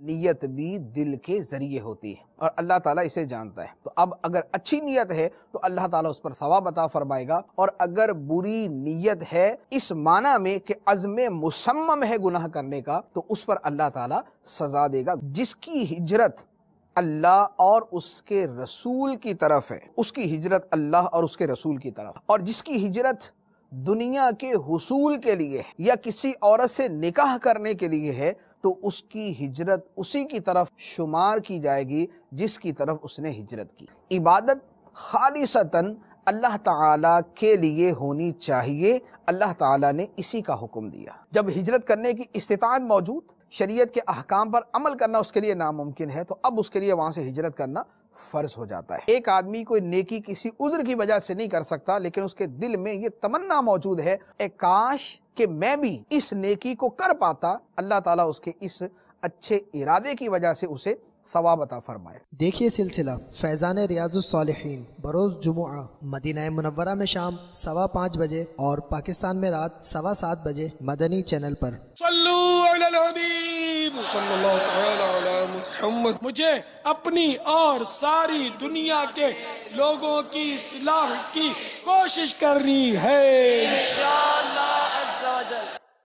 نیت بھی دل کے ذریعے ہوتی ہے اور اللہ تعالیٰ اسے جانتا ہے۔ تو اب اگر اچھی نیت ہے تو اللہ تعالیٰ اس پر ثواب عطا فرمائے گا، اور اگر بری نیت ہے اس معنی میں کہ عزم مصمم ہے گناہ کرنے کا، تو اس پر اللہ تعالیٰ سزا دے گا۔ جس کی ہجرت اللہ اور اس کے رسول کی طرف ہے، اس کی ہجرت اللہ اور اس کے رسول کی طرف، اور جس کی ہجرت دنیا کے حصول کے لیے یا کسی عورت سے نکاح کرنے کے لیے ہے، تو اس کی ہجرت اسی کی طرف شمار کی جائے گی جس کی طرف اس نے ہجرت کی۔ عبادت خالصتاً اللہ تعالیٰ کے لیے ہونی چاہیے، اللہ تعالیٰ نے اسی کا حکم دیا۔ جب ہجرت کرنے کی استطاعت موجود، شریعت کے احکام پر عمل کرنا اس کے لیے ناممکن ہے، تو اب اس کے لیے وہاں سے ہجرت کرنا فرض ہو جاتا ہے۔ ایک آدمی کوئی نیکی کسی عذر کی وجہ سے نہیں کر سکتا، لیکن اس کے دل میں یہ تمنا موجود ہے اے کاش کہ میں بھی اس نیکی کو کر پاتا، اللہ تعالیٰ اس کے اس اچھے ارادے کی وجہ سے اسے ثواب عطا فرمائے۔ دیکھیے سلسلہ فیضان ریاض الصالحین بروز جمعہ مدینہ منورہ میں شام 5:15 بجے اور پاکستان میں رات 7:15 بجے مدنی چینل پر۔ صلو علی الحبیب صلی اللہ تعالی علی محمد۔ مجھے اپنی اور ساری دنیا کے لوگوں کی اصلاح کی کوشش کرنی ہے انشاءاللہ۔